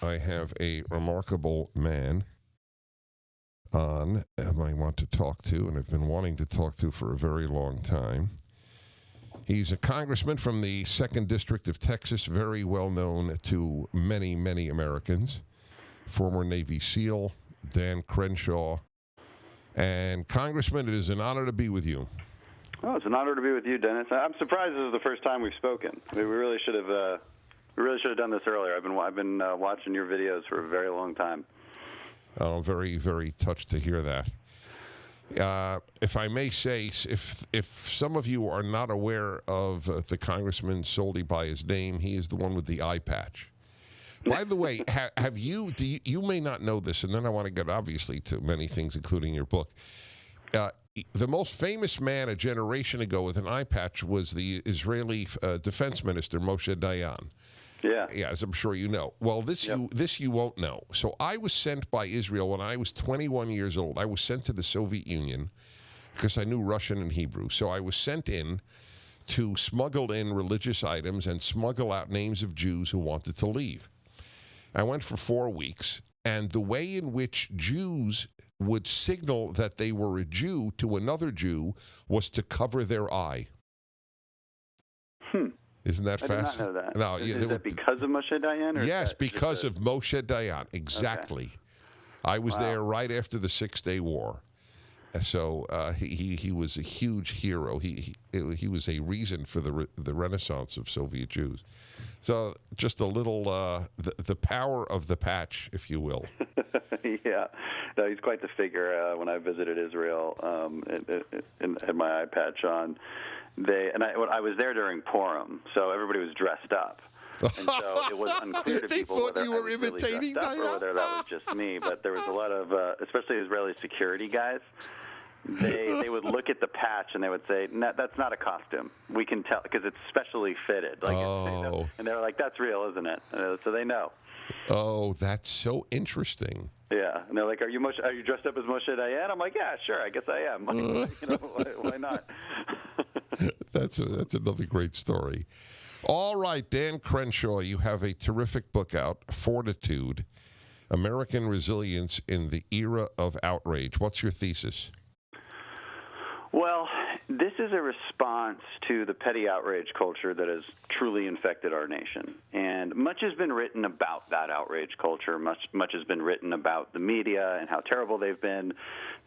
I have a remarkable man on whom I want to talk to, and I've been wanting to talk to for a very long time. He's a congressman from the 2nd District of Texas, very well known to many, many Americans. Former Navy SEAL, Dan Crenshaw. And Congressman, it is an honor to be with you. Oh, it's an honor to be with you, Dennis. I'm surprised this is the first time we've spoken. We really should have. We really should have done this earlier. I've been watching your videos for a very long time. Oh, very, very touched to hear that. If I may say, if some of you are not aware of the congressman solely by his name, he is the one with the eye patch. By the way, you may not know this, and then I want to get obviously to many things, including your book. The most famous man a generation ago with an eye patch was the Israeli defense minister, Moshe Dayan. Yeah. Yeah, as I'm sure you know. Well, this you won't know. So I was sent by Israel when I was 21 years old. I was sent to the Soviet Union because I knew Russian and Hebrew. So I was sent in to smuggle in religious items and smuggle out names of Jews who wanted to leave. I went for 4 weeks, and the way in which Jews would signal that they were a Jew to another Jew was to cover their eye. Isn't that fast? I did not know that. No, is that because of Moshe Dayan? Yes, because of Moshe Dayan. Exactly. Okay. I was there right after the 6-Day War. So he was a huge hero. He was a reason for the renaissance of Soviet Jews. So just a little the power of the patch, if you will. Yeah, no, he's quite the figure. When I visited Israel, and had my eye patch on, I was there during Purim, so everybody was dressed up. And so it was unclear to people whether you were imitating really or whether that was just me. But there was a lot of, especially Israeli security guys. They would look at the patch and they would say, "No, that's not a costume. We can tell because it's specially fitted." And they were like, "That's real, isn't it?" So they know. Oh, that's so interesting. Yeah, and they're like, "Are you dressed up as Moshe Dayan?" I'm like, "Yeah, sure, I guess I am. Why not?" That's another great story. All right, Dan Crenshaw, you have a terrific book out, Fortitude, American Resilience in the Era of Outrage. What's your thesis? Well, this is a response to the petty outrage culture that has truly infected our nation. And much has been written about that outrage culture. Much has been written about the media and how terrible they've been,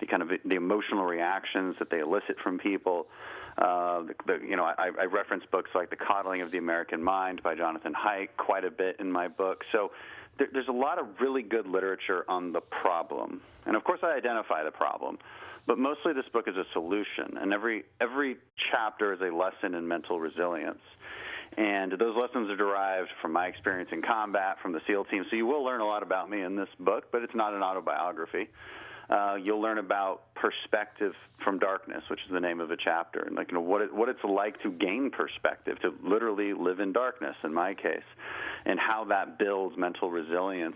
the emotional reactions that they elicit from people. I reference books like The Coddling of the American Mind by Jonathan Haidt quite a bit in my book. So there's a lot of really good literature on the problem. And, of course, I identify the problem. But mostly this book is a solution, and every chapter is a lesson in mental resilience. And those lessons are derived from my experience in combat, from the SEAL team. So you will learn a lot about me in this book, but it's not an autobiography. You'll learn about perspective from darkness, which is the name of a chapter, and what it's like to gain perspective, to literally live in darkness, in my case, and how that builds mental resilience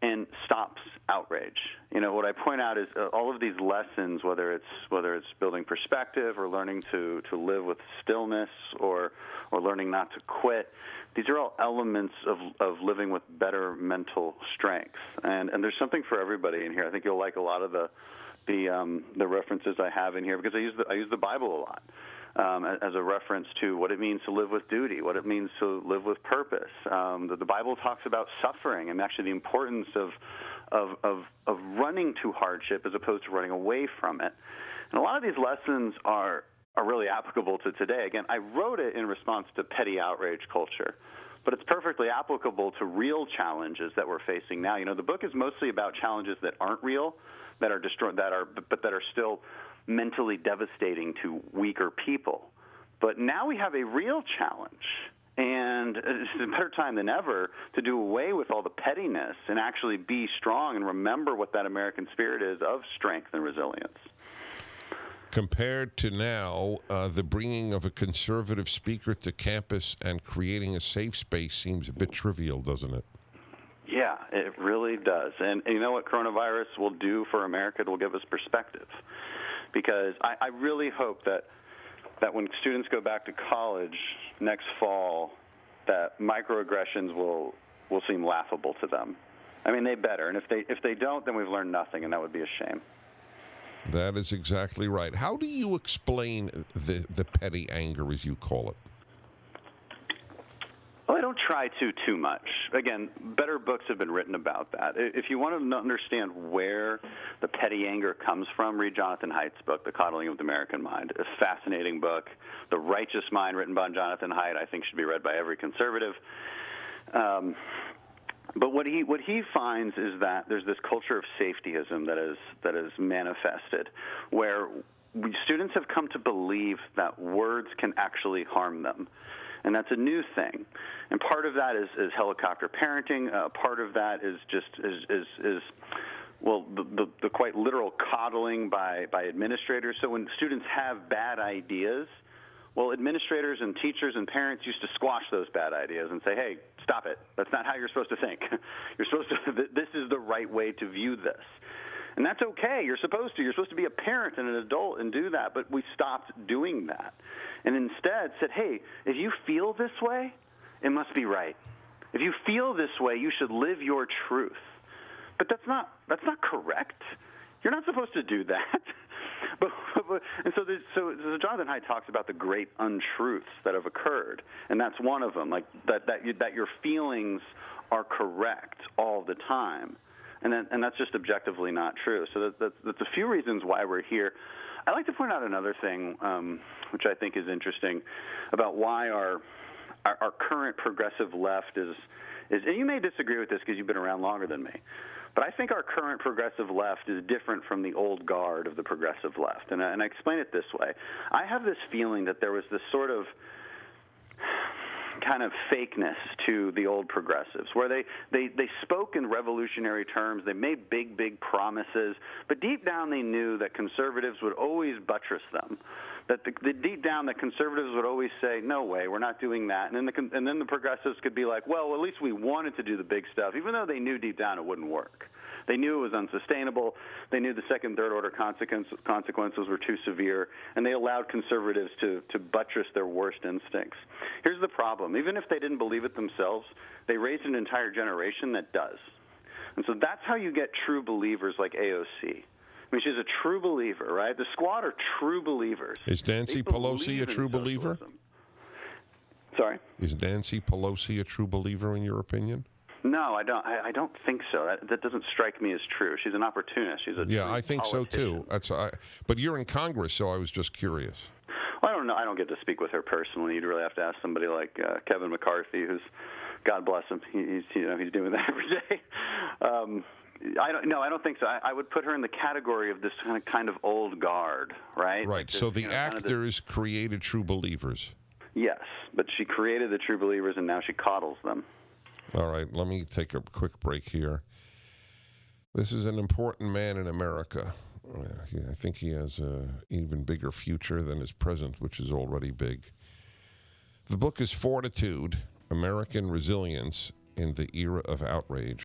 and stops outrage. What I point out is all of these lessons, whether it's building perspective or learning to live with stillness or learning not to quit, these are all elements of living with better mental strength. And there's something for everybody in here. I think you'll like a lot of the references I have in here because I use the Bible a lot. As a reference to what it means to live with duty, what it means to live with purpose. The Bible talks about suffering and actually the importance of running to hardship as opposed to running away from it. And a lot of these lessons are really applicable to today. Again, I wrote it in response to petty outrage culture, but it's perfectly applicable to real challenges that we're facing now. The book is mostly about challenges that aren't real, that are still mentally devastating to weaker people. But now we have a real challenge, and it's a better time than ever to do away with all the pettiness and actually be strong and remember what that American spirit is of strength and resilience. Compared to now, the bringing of a conservative speaker to campus and creating a safe space seems a bit trivial, doesn't it? Yeah, it really does. And you know what coronavirus will do for America? It will give us perspective. Because I really hope that when students go back to college next fall, that microaggressions will will seem laughable to them. I mean, they better. And if they don't, then we've learned nothing, and that would be a shame. That is exactly right. How do you explain the petty anger, as you call it? Well, I don't try to too much. Again, better books have been written about that. If you want to understand where the petty anger comes from, read Jonathan Haidt's book, The Coddling of the American Mind. A fascinating book. The Righteous Mind, written by Jonathan Haidt, I think should be read by every conservative. But what he finds is that there's this culture of safetyism that is manifested, where students have come to believe that words can actually harm them. And that's a new thing, and part of that is helicopter parenting. Part of that is just the quite literal coddling by administrators. So when students have bad ideas, well, administrators and teachers and parents used to squash those bad ideas and say, "Hey, stop it! That's not how you're supposed to think. You're supposed to. This is the right way to view this." And that's okay. You're supposed to. You're supposed to be a parent and an adult and do that. But we stopped doing that, and instead said, "Hey, if you feel this way, it must be right. If you feel this way, you should live your truth." But that's not correct. You're not supposed to do that. And so Jonathan Haidt talks about the great untruths that have occurred, and that's one of them. Like that your feelings are correct all the time. And that's just objectively not true. So that's a few reasons why we're here. I'd like to point out another thing, which I think is interesting, about why our current progressive left is. And you may disagree with this because you've been around longer than me, but I think our current progressive left is different from the old guard of the progressive left. And I explain it this way. I have this feeling that there was this sort of kind of fakeness to the old progressives, where they spoke in revolutionary terms, they made big promises, but deep down they knew that conservatives would always buttress them, that deep down that conservatives would always say, "No way, we're not doing that," and then the progressives could be like, "Well, at least we wanted to do the big stuff," even though they knew deep down it wouldn't work. They knew it was unsustainable. They knew the second, third order consequences were too severe, and they allowed conservatives to buttress their worst instincts. Here's the problem. Even if they didn't believe it themselves, they raised an entire generation that does. And so that's how you get true believers like AOC. I mean, she's a true believer, right? The Squad are true believers. Is Nancy Pelosi a true believer? Sorry? Is Nancy Pelosi a true believer in your opinion? No, I don't. I don't think so. That doesn't strike me as true. She's an opportunist. She's a I think politician. so too. But you're in Congress, so I was just curious. Well, I don't know. I don't get to speak with her personally. You'd really have to ask somebody like Kevin McCarthy, who's, God bless him, he's doing that every day. I don't think so. I would put her in the category of this kind of old guard, right? Right. Like so the actors created true believers. Yes, but she created the true believers, and now she coddles them. All right, let me take a quick break here. This is an important man in America. I think he has an even bigger future than his present, which is already big. The book is Fortitude, American Resilience in the Era of Outrage.